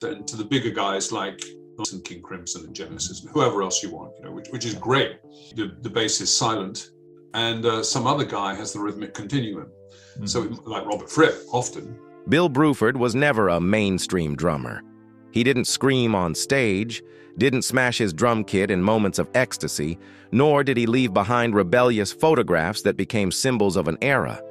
then to the bigger guys like King Crimson and Genesis and whoever else you want, which is great. The bass is silent, and some other guy has the rhythmic continuum. Mm-hmm. So like Robert Fripp, often. Bill Bruford was never a mainstream drummer. He didn't scream on stage, didn't smash his drum kit in moments of ecstasy, nor did he leave behind rebellious photographs that became symbols of an era.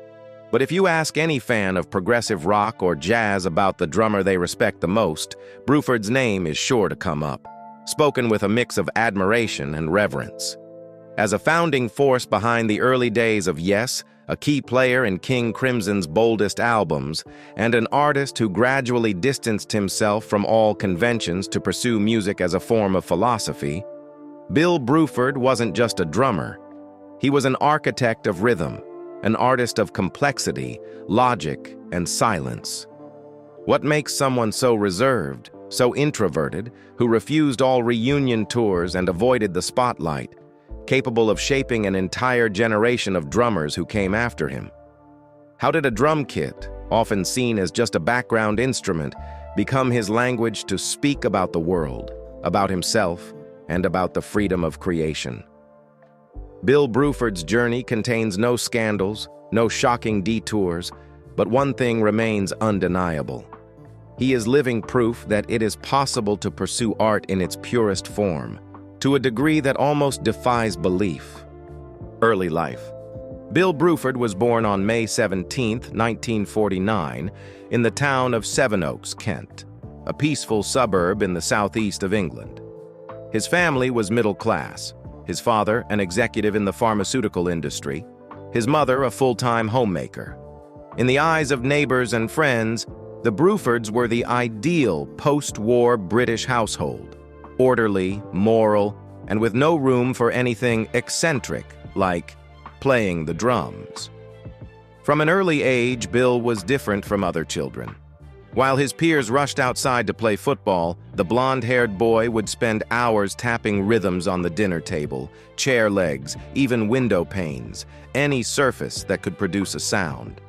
But if you ask any fan of progressive rock or jazz about the drummer they respect the most, Bruford's name is sure to come up, spoken with a mix of admiration and reverence. As a founding force behind the early days of Yes, a key player in King Crimson's boldest albums, and an artist who gradually distanced himself from all conventions to pursue music as a form of philosophy, Bill Bruford wasn't just a drummer. He was an architect of rhythm, an artist of complexity, logic, and silence. What makes someone so reserved, so introverted, who refused all reunion tours and avoided the spotlight, capable of shaping an entire generation of drummers who came after him? How did a drum kit, often seen as just a background instrument, become his language to speak about the world, about himself, and about the freedom of creation? Bill Bruford's journey contains no scandals, no shocking detours, but one thing remains undeniable. He is living proof that it is possible to pursue art in its purest form, to a degree that almost defies belief. Early life. Bill Bruford was born on May 17, 1949, in the town of Sevenoaks, Kent, a peaceful suburb in the southeast of England. His family was middle class. His father, an executive in the pharmaceutical industry, his mother, a full-time homemaker. In the eyes of neighbors and friends, the Brufords were the ideal post-war British household, orderly, moral, and with no room for anything eccentric, like playing the drums. From an early age, Bill was different from other children. While his peers rushed outside to play football, the blonde-haired boy would spend hours tapping rhythms on the dinner table, chair legs, even window panes, any surface that could produce a sound.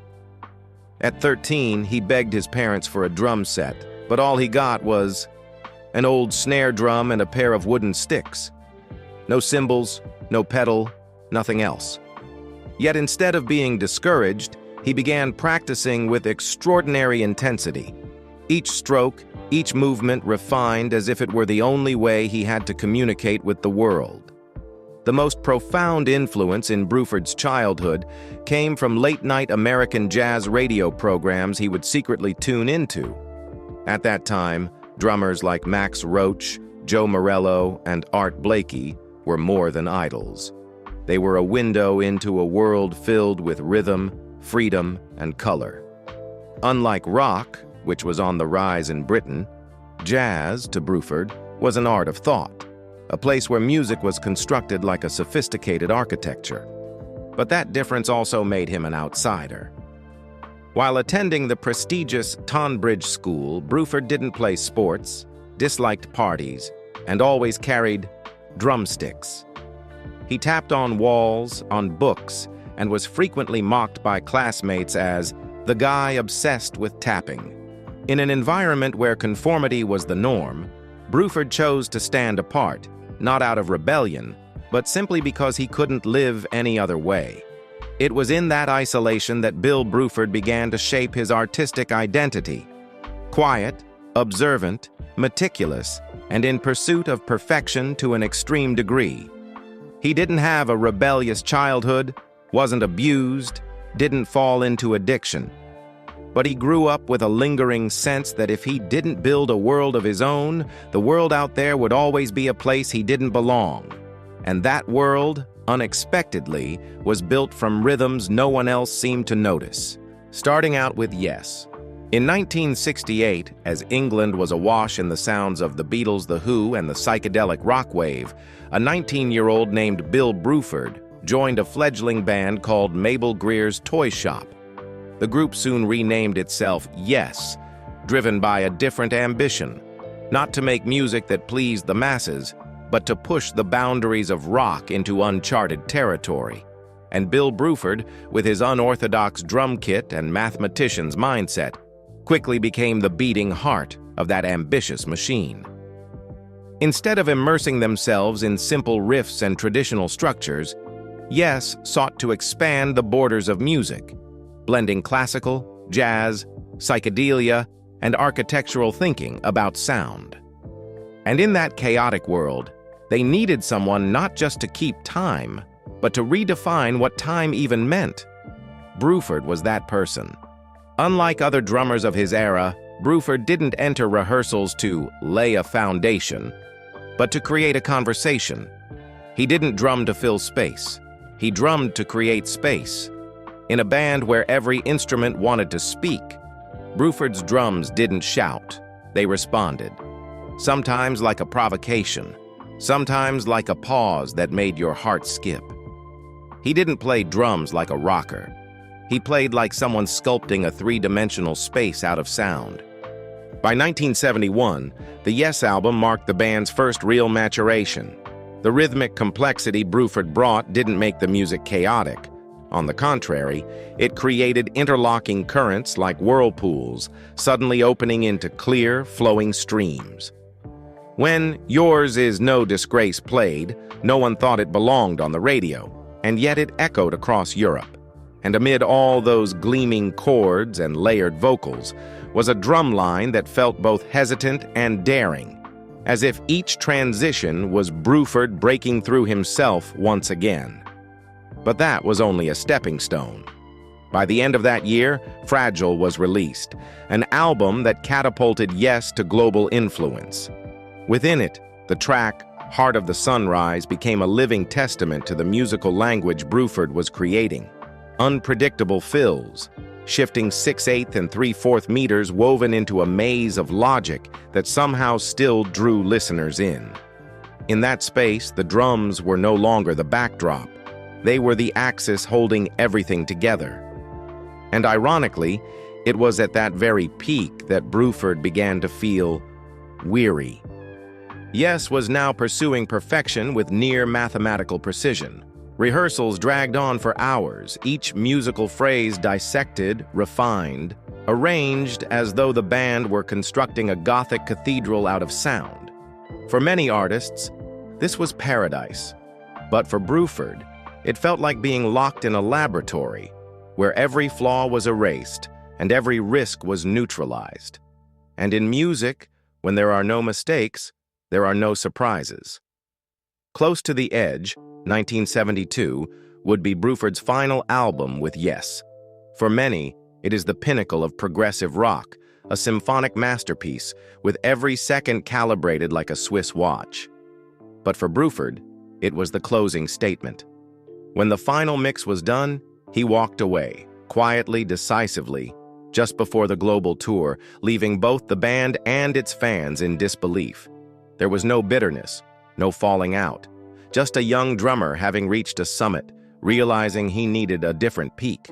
At 13, he begged his parents for a drum set, but all he got was an old snare drum and a pair of wooden sticks. No cymbals, no pedal, nothing else. Yet instead of being discouraged, he began practicing with extraordinary intensity. Each stroke, each movement refined as if it were the only way he had to communicate with the world. The most profound influence in Bruford's childhood came from late-night American jazz radio programs he would secretly tune into. At that time, drummers like Max Roach, Joe Morello, and Art Blakey were more than idols. They were a window into a world filled with rhythm, freedom, and color. Unlike rock, which was on the rise in Britain, jazz, to Bruford, was an art of thought, a place where music was constructed like a sophisticated architecture. But that difference also made him an outsider. While attending the prestigious Tonbridge School, Bruford didn't play sports, disliked parties, and always carried drumsticks. He tapped on walls, on books, and was frequently mocked by classmates as the guy obsessed with tapping. In an environment where conformity was the norm, Bruford chose to stand apart, not out of rebellion, but simply because he couldn't live any other way. It was in that isolation that Bill Bruford began to shape his artistic identity. Quiet, observant, meticulous, and in pursuit of perfection to an extreme degree. He didn't have a rebellious childhood, wasn't abused, didn't fall into addiction. But he grew up with a lingering sense that if he didn't build a world of his own, the world out there would always be a place he didn't belong. And that world, unexpectedly, was built from rhythms no one else seemed to notice. Starting out with Yes. In 1968, as England was awash in the sounds of the Beatles, The Who, and the psychedelic rock wave, a 19-year-old named Bill Bruford joined a fledgling band called Mabel Greer's Toy Shop. The group soon renamed itself Yes, driven by a different ambition, not to make music that pleased the masses, but to push the boundaries of rock into uncharted territory. And Bill Bruford, with his unorthodox drum kit and mathematician's mindset, quickly became the beating heart of that ambitious machine. Instead of immersing themselves in simple riffs and traditional structures, Yes sought to expand the borders of music, blending classical, jazz, psychedelia, and architectural thinking about sound. And in that chaotic world, they needed someone not just to keep time, but to redefine what time even meant. Bruford was that person. Unlike other drummers of his era, Bruford didn't enter rehearsals to lay a foundation, but to create a conversation. He didn't drum to fill space. He drummed to create space. In a band where every instrument wanted to speak, Bruford's drums didn't shout. They responded. Sometimes like a provocation, sometimes like a pause that made your heart skip. He didn't play drums like a rocker. He played like someone sculpting a three-dimensional space out of sound. By 1971, the Yes album marked the band's first real maturation. The rhythmic complexity Bruford brought didn't make the music chaotic. On the contrary, it created interlocking currents like whirlpools, suddenly opening into clear, flowing streams. When Yours Is No Disgrace played, no one thought it belonged on the radio, and yet it echoed across Europe. And amid all those gleaming chords and layered vocals was a drum line that felt both hesitant and daring, as if each transition was Bruford breaking through himself once again. But that was only a stepping stone. By the end of that year, Fragile was released, an album that catapulted Yes to global influence. Within it, the track Heart of the Sunrise became a living testament to the musical language Bruford was creating. Unpredictable fills, shifting 6/8 and 3/4 meters woven into a maze of logic that somehow still drew listeners in. In that space, the drums were no longer the backdrop. They were the axis holding everything together. And ironically, it was at that very peak that Bruford began to feel weary. Yes was now pursuing perfection with near mathematical precision. Rehearsals dragged on for hours, each musical phrase dissected, refined, arranged as though the band were constructing a Gothic cathedral out of sound. For many artists, this was paradise. But for Bruford, it felt like being locked in a laboratory, where every flaw was erased and every risk was neutralized. And in music, when there are no mistakes, there are no surprises. Close to the Edge, 1972, would be Bruford's final album with Yes. For many, it is the pinnacle of progressive rock, a symphonic masterpiece with every second calibrated like a Swiss watch. But for Bruford, it was the closing statement. When the final mix was done, he walked away, quietly, decisively, just before the global tour, leaving both the band and its fans in disbelief. There was no bitterness, no falling out, just a young drummer having reached a summit, realizing he needed a different peak.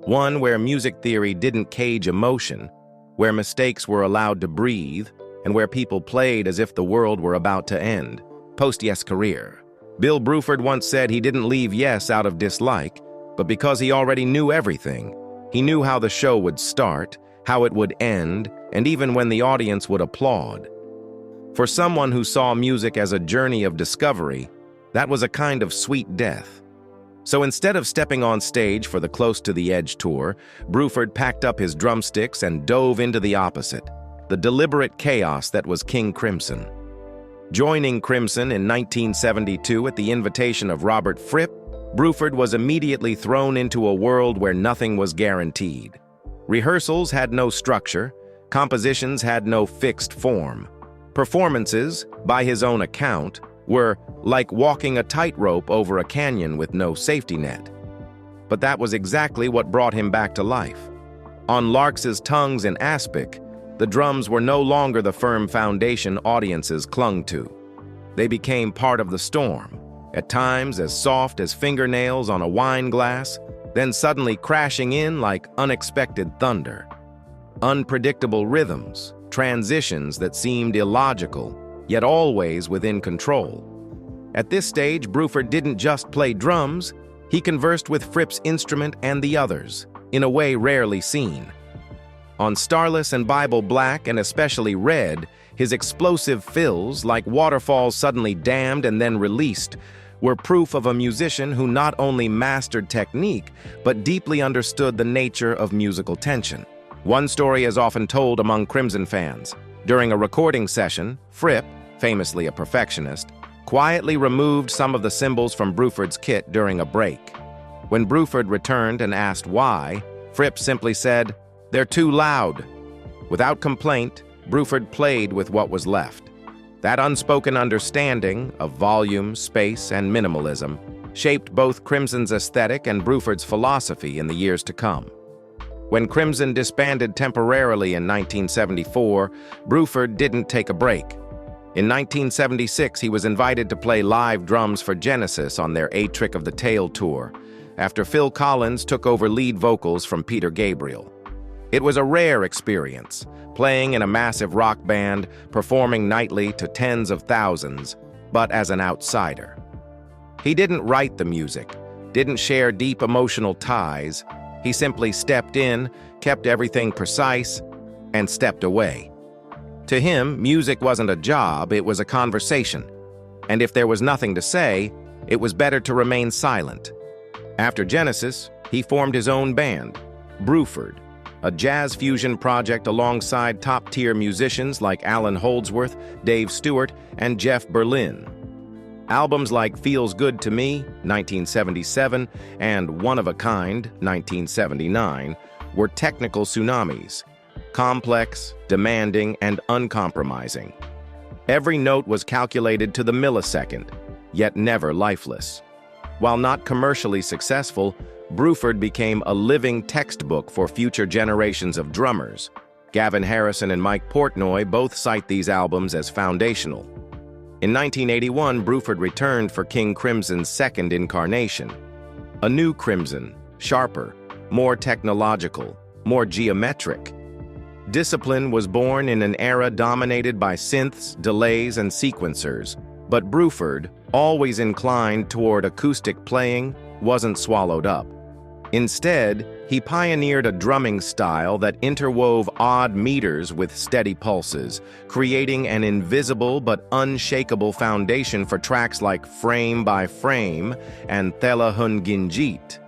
One where music theory didn't cage emotion, where mistakes were allowed to breathe, and where people played as if the world were about to end. Post-Yes career. Bill Bruford once said he didn't leave Yes out of dislike, but because he already knew everything. He knew how the show would start, how it would end, and even when the audience would applaud. For someone who saw music as a journey of discovery, that was a kind of sweet death. So instead of stepping on stage for the Close to the Edge tour, Bruford packed up his drumsticks and dove into the opposite, the deliberate chaos that was King Crimson. Joining Crimson in 1972 at the invitation of Robert Fripp, Bruford was immediately thrown into a world where nothing was guaranteed. Rehearsals had no structure, compositions had no fixed form. Performances, by his own account, were like walking a tightrope over a canyon with no safety net. But that was exactly what brought him back to life. On Larks's Tongues and Aspic, the drums were no longer the firm foundation audiences clung to. They became part of the storm, at times as soft as fingernails on a wine glass, then suddenly crashing in like unexpected thunder. Unpredictable rhythms, transitions that seemed illogical, yet always within control. At this stage, Bruford didn't just play drums, he conversed with Fripp's instrument and the others, in a way rarely seen. On Starless and Bible Black, and especially Red, his explosive fills, like waterfalls suddenly dammed and then released, were proof of a musician who not only mastered technique, but deeply understood the nature of musical tension. One story is often told among Crimson fans. During a recording session, Fripp, famously a perfectionist, quietly removed some of the cymbals from Bruford's kit during a break. When Bruford returned and asked why, Fripp simply said, "They're too loud." Without complaint, Bruford played with what was left. That unspoken understanding of volume, space, and minimalism shaped both Crimson's aesthetic and Bruford's philosophy in the years to come. When Crimson disbanded temporarily in 1974, Bruford didn't take a break. In 1976, he was invited to play live drums for Genesis on their A Trick of the Tail tour, after Phil Collins took over lead vocals from Peter Gabriel. It was a rare experience, playing in a massive rock band, performing nightly to tens of thousands, but as an outsider. He didn't write the music, didn't share deep emotional ties. He simply stepped in, kept everything precise, and stepped away. To him, music wasn't a job, it was a conversation. And if there was nothing to say, it was better to remain silent. After Genesis, he formed his own band, Bruford, a jazz fusion project alongside top-tier musicians like Alan Holdsworth, Dave Stewart, and Jeff Berlin. Albums like Feels Good to Me, 1977, and One of a Kind, 1979, were technical tsunamis, complex, demanding, and uncompromising. Every note was calculated to the millisecond, yet never lifeless. While not commercially successful, Bruford became a living textbook for future generations of drummers. Gavin Harrison and Mike Portnoy both cite these albums as foundational. In 1981, Bruford returned for King Crimson's second incarnation. A new Crimson, sharper, more technological, more geometric. Discipline was born in an era dominated by synths, delays, and sequencers, but Bruford, always inclined toward acoustic playing, wasn't swallowed up. Instead, he pioneered a drumming style that interwove odd meters with steady pulses, creating an invisible but unshakable foundation for tracks like Frame by Frame and Thela Hun Ginjit.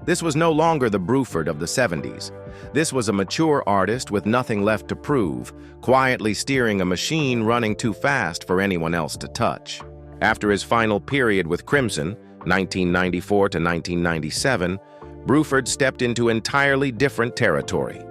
This was no longer the Bruford of the 70s. This was a mature artist with nothing left to prove, quietly steering a machine running too fast for anyone else to touch. After his final period with Crimson, 1994 to 1997, Bruford stepped into entirely different territory,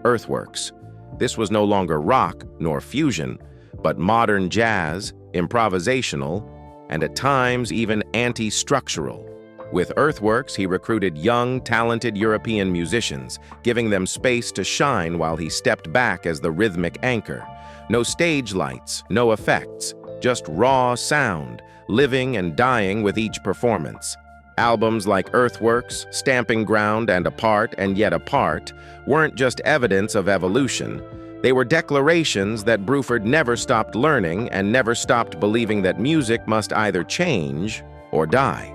earthworks. This was no longer rock nor fusion, but modern jazz, improvisational, and at times even anti-structural. With Earthworks, he recruited young, talented European musicians, giving them space to shine while he stepped back as the rhythmic anchor. No stage lights, no effects, just raw sound, living and dying with each performance. Albums like Earthworks, Stamping Ground, and Apart and Yet Apart weren't just evidence of evolution. They were declarations that Bruford never stopped learning and never stopped believing that music must either change or die.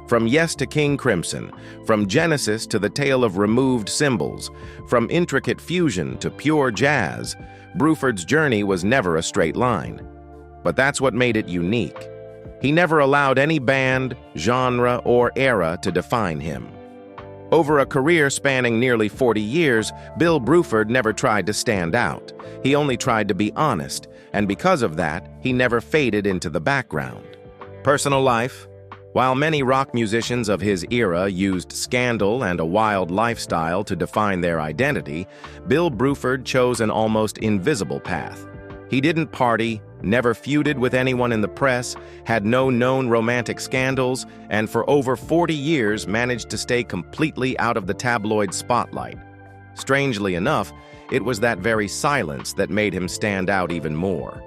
From Yes to King Crimson, from Genesis to the Tale of Removed Cymbals, from intricate fusion to pure jazz, Bruford's journey was never a straight line. But that's what made it unique. He never allowed any band, genre, or era to define him. Over a career spanning nearly 40 years, Bill Bruford never tried to stand out. He only tried to be honest, and because of that, he never faded into the background. Personal life. While many rock musicians of his era used scandal and a wild lifestyle to define their identity, Bill Bruford chose an almost invisible path. He didn't party, never feuded with anyone in the press, had no known romantic scandals, and for over 40 years managed to stay completely out of the tabloid spotlight. Strangely enough, it was that very silence that made him stand out even more.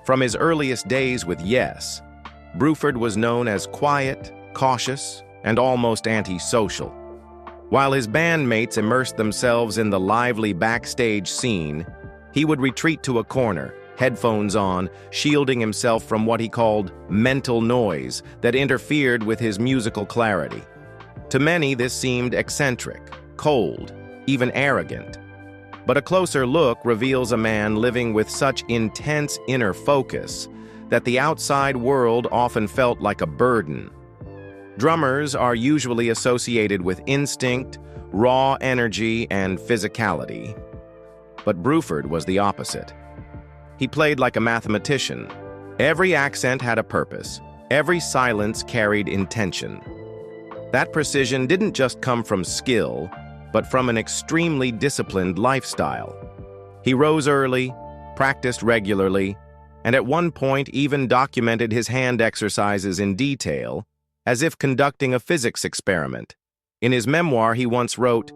From his earliest days with Yes, Bruford was known as quiet, cautious, and almost antisocial. While his bandmates immersed themselves in the lively backstage scene, he would retreat to a corner, headphones on, shielding himself from what he called mental noise that interfered with his musical clarity. To many, this seemed eccentric, cold, even arrogant. But a closer look reveals a man living with such intense inner focus that the outside world often felt like a burden. Drummers are usually associated with instinct, raw energy, and physicality. But Bruford was the opposite. He played like a mathematician. Every accent had a purpose. Every silence carried intention. That precision didn't just come from skill, but from an extremely disciplined lifestyle. He rose early, practiced regularly, and at one point even documented his hand exercises in detail, as if conducting a physics experiment. In his memoir, he once wrote,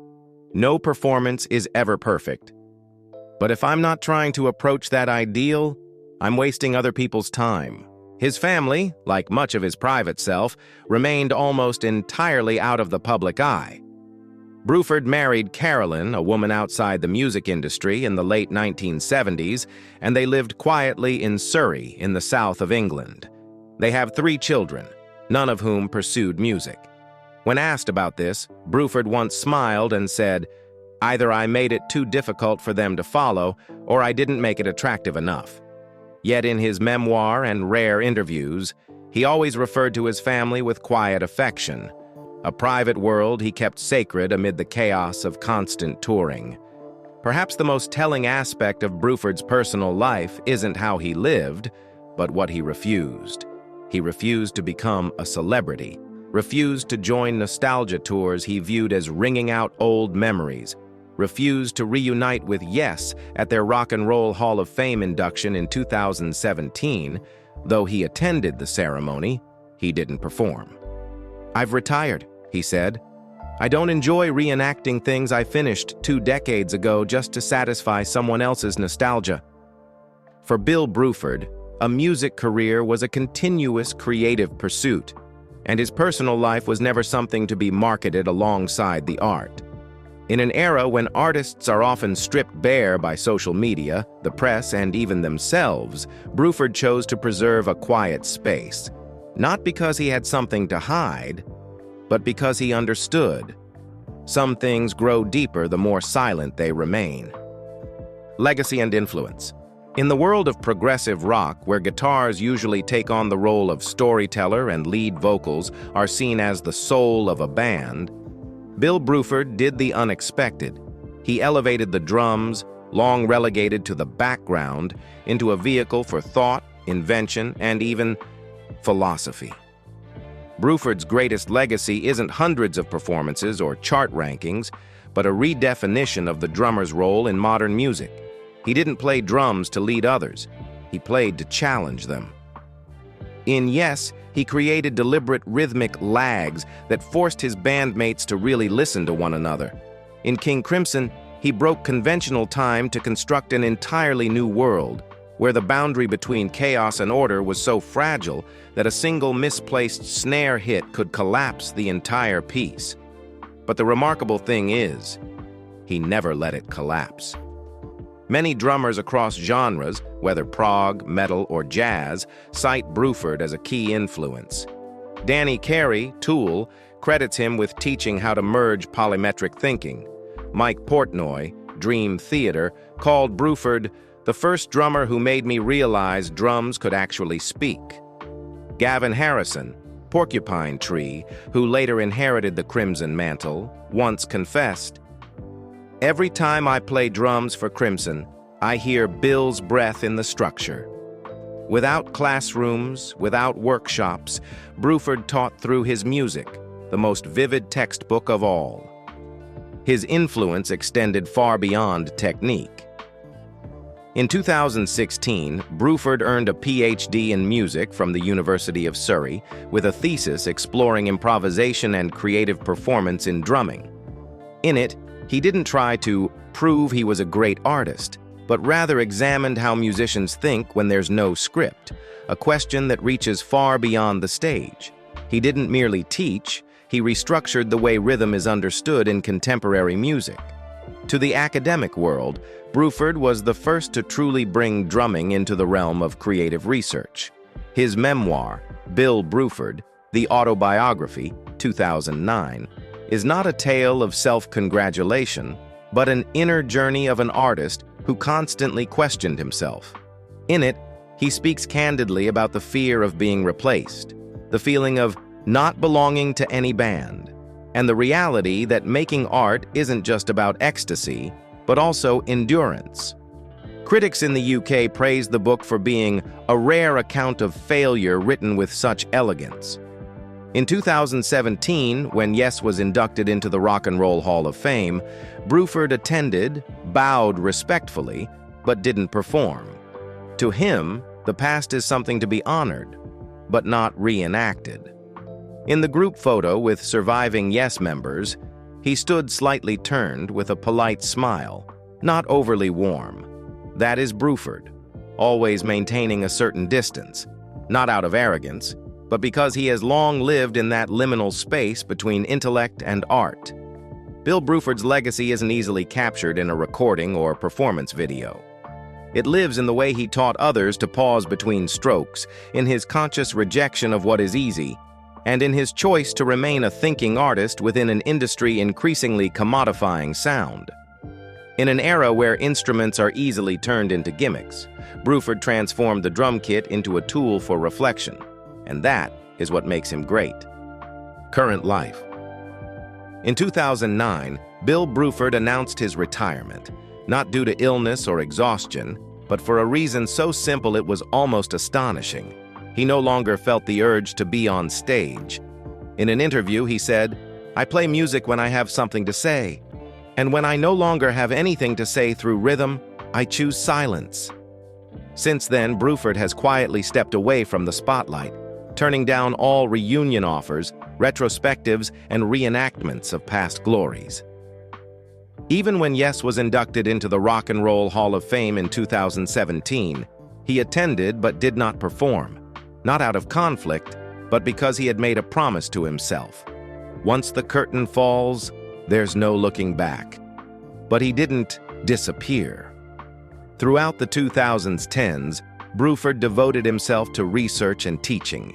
"No performance is ever perfect. But if I'm not trying to approach that ideal, I'm wasting other people's time." His family, like much of his private self, remained almost entirely out of the public eye. Bruford married Carolyn, a woman outside the music industry, in the late 1970s, and they lived quietly in Surrey, in the south of England. They have 3 children, none of whom pursued music. When asked about this, Bruford once smiled and said, "Either I made it too difficult for them to follow, or I didn't make it attractive enough." Yet in his memoir and rare interviews, he always referred to his family with quiet affection, a private world he kept sacred amid the chaos of constant touring. Perhaps the most telling aspect of Bruford's personal life isn't how he lived, but what he refused. He refused to become a celebrity, refused to join nostalgia tours he viewed as ringing out old memories, refused to reunite with Yes at their Rock and Roll Hall of Fame induction in 2017. Though he attended the ceremony, he didn't perform. "I've retired," he said. "I don't enjoy reenacting things I finished 2 decades ago just to satisfy someone else's nostalgia." For Bill Bruford, a music career was a continuous creative pursuit, and his personal life was never something to be marketed alongside the art. In an era when artists are often stripped bare by social media, the press, and even themselves, Bruford chose to preserve a quiet space, not because he had something to hide, but because he understood. Some things grow deeper the more silent they remain. Legacy and influence. In the world of progressive rock, where guitars usually take on the role of storyteller and lead vocals are seen as the soul of a band, Bill Bruford did the unexpected. He elevated the drums, long relegated to the background, into a vehicle for thought, invention, and even philosophy. Bruford's greatest legacy isn't hundreds of performances or chart rankings, but a redefinition of the drummer's role in modern music. He didn't play drums to lead others. He played to challenge them. In Yes, he created deliberate rhythmic lags that forced his bandmates to really listen to one another. In King Crimson, he broke conventional time to construct an entirely new world, where the boundary between chaos and order was so fragile that a single misplaced snare hit could collapse the entire piece. But the remarkable thing is, he never let it collapse. Many drummers across genres, whether prog, metal, or jazz, cite Bruford as a key influence. Danny Carey, Tool, credits him with teaching how to merge polymetric thinking. Mike Portnoy, Dream Theater, called Bruford the first drummer who made me realize drums could actually speak. Gavin Harrison, Porcupine Tree, who later inherited the Crimson mantle, once confessed, "Every time I play drums for Crimson, I hear Bill's breath in the structure." Without classrooms, without workshops, Bruford taught through his music, the most vivid textbook of all. His influence extended far beyond technique. In 2016, Bruford earned a PhD in music from the University of Surrey, with a thesis exploring improvisation and creative performance in drumming. In it, he didn't try to prove he was a great artist, but rather examined how musicians think when there's no script, a question that reaches far beyond the stage. He didn't merely teach, he restructured the way rhythm is understood in contemporary music. To the academic world, Bruford was the first to truly bring drumming into the realm of creative research. His memoir, Bill Bruford, The Autobiography, 2009, is not a tale of self-congratulation, but an inner journey of an artist who constantly questioned himself. In it, he speaks candidly about the fear of being replaced, the feeling of not belonging to any band, and the reality that making art isn't just about ecstasy, but also endurance. Critics in the UK praised the book for being a rare account of failure written with such elegance. In 2017, when Yes was inducted into the Rock and Roll Hall of Fame, Bruford attended, bowed respectfully, but didn't perform. To him, the past is something to be honored, but not reenacted. In the group photo with surviving Yes members, he stood slightly turned with a polite smile, not overly warm. That is Bruford, always maintaining a certain distance, not out of arrogance, but because he has long lived in that liminal space between intellect and art. Bill Bruford's legacy isn't easily captured in a recording or performance video. It lives in the way he taught others to pause between strokes, in his conscious rejection of what is easy, and in his choice to remain a thinking artist within an industry increasingly commodifying sound. In an era where instruments are easily turned into gimmicks, Bruford transformed the drum kit into a tool for reflection, and that is what makes him great. Current life. In 2009, Bill Bruford announced his retirement, not due to illness or exhaustion, but for a reason so simple it was almost astonishing. He no longer felt the urge to be on stage. In an interview, he said, "I play music when I have something to say. And when I no longer have anything to say through rhythm, I choose silence." Since then, Bruford has quietly stepped away from the spotlight, turning down all reunion offers, retrospectives, and reenactments of past glories. Even when Yes was inducted into the Rock and Roll Hall of Fame in 2017, he attended but did not perform, not out of conflict, but because he had made a promise to himself. Once the curtain falls, there's no looking back. But he didn't disappear. Throughout the 2010s, Bruford devoted himself to research and teaching.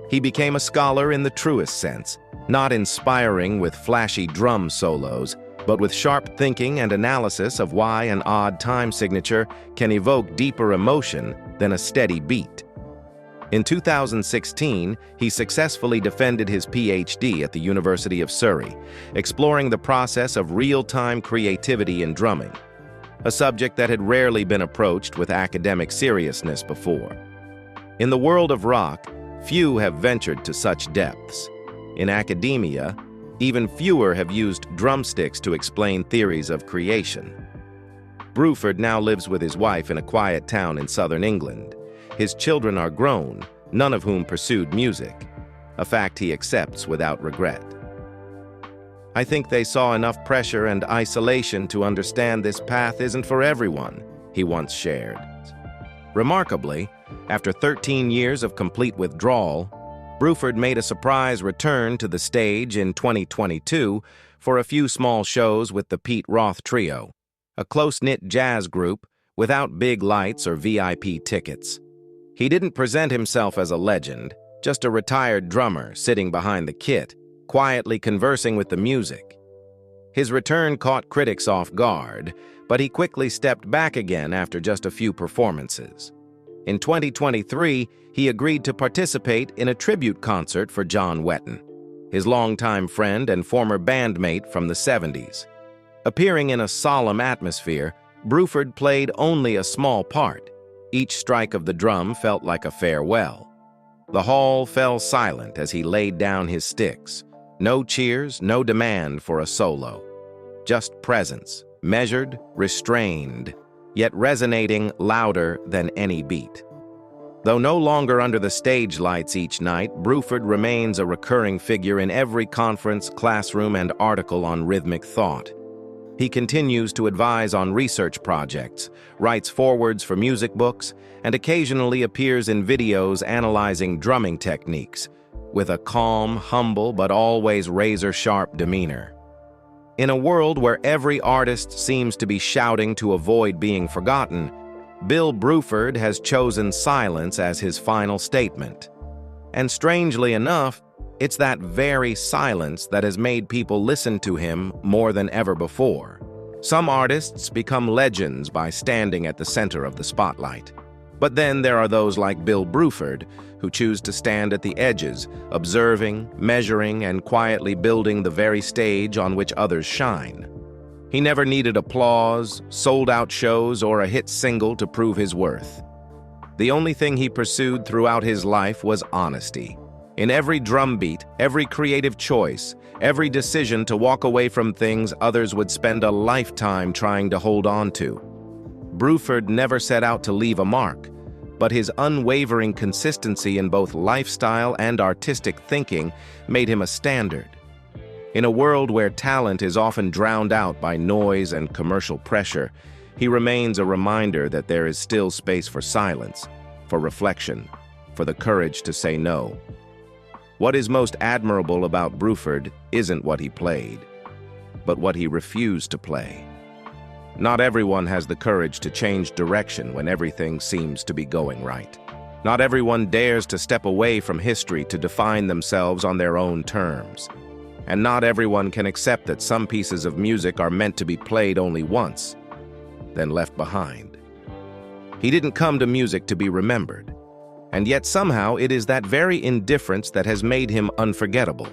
He became a scholar in the truest sense, not inspiring with flashy drum solos, but with sharp thinking and analysis of why an odd time signature can evoke deeper emotion than a steady beat. In 2016, he successfully defended his PhD at the University of Surrey, exploring the process of real-time creativity in drumming, a subject that had rarely been approached with academic seriousness before. In the world of rock, few have ventured to such depths. In academia, even fewer have used drumsticks to explain theories of creation. Bruford now lives with his wife in a quiet town in southern England. His children are grown, none of whom pursued music, a fact he accepts without regret. "I think they saw enough pressure and isolation to understand this path isn't for everyone," he once shared. Remarkably, after 13 years of complete withdrawal, Bruford made a surprise return to the stage in 2022 for a few small shows with the Pete Roth Trio, a close-knit jazz group without big lights or VIP tickets. He didn't present himself as a legend, just a retired drummer sitting behind the kit, quietly conversing with the music. His return caught critics off guard, but he quickly stepped back again after just a few performances. In 2023, he agreed to participate in a tribute concert for John Wetton, his longtime friend and former bandmate from the 70s. Appearing in a solemn atmosphere, Bruford played only a small part. Each strike of the drum felt like a farewell. The hall fell silent as he laid down his sticks. No cheers, no demand for a solo. Just presence, measured, restrained, yet resonating louder than any beat. Though no longer under the stage lights each night, Bruford remains a recurring figure in every conference, classroom, and article on rhythmic thought. He continues to advise on research projects, writes forewords for music books, and occasionally appears in videos analyzing drumming techniques, with a calm, humble, but always razor-sharp demeanor. In a world where every artist seems to be shouting to avoid being forgotten, Bill Bruford has chosen silence as his final statement. And strangely enough, it's that very silence that has made people listen to him more than ever before. Some artists become legends by standing at the center of the spotlight. But then there are those like Bill Bruford, who choose to stand at the edges, observing, measuring, and quietly building the very stage on which others shine. He never needed applause, sold-out shows, or a hit single to prove his worth. The only thing he pursued throughout his life was honesty. In every drum beat, every creative choice, every decision to walk away from things others would spend a lifetime trying to hold on to. Bruford never set out to leave a mark, but his unwavering consistency in both lifestyle and artistic thinking made him a standard. In a world where talent is often drowned out by noise and commercial pressure, he remains a reminder that there is still space for silence, for reflection, for the courage to say no. What is most admirable about Bruford isn't what he played, but what he refused to play. Not everyone has the courage to change direction when everything seems to be going right. Not everyone dares to step away from history to define themselves on their own terms. And not everyone can accept that some pieces of music are meant to be played only once, then left behind. He didn't come to music to be remembered, and yet somehow it is that very indifference that has made him unforgettable.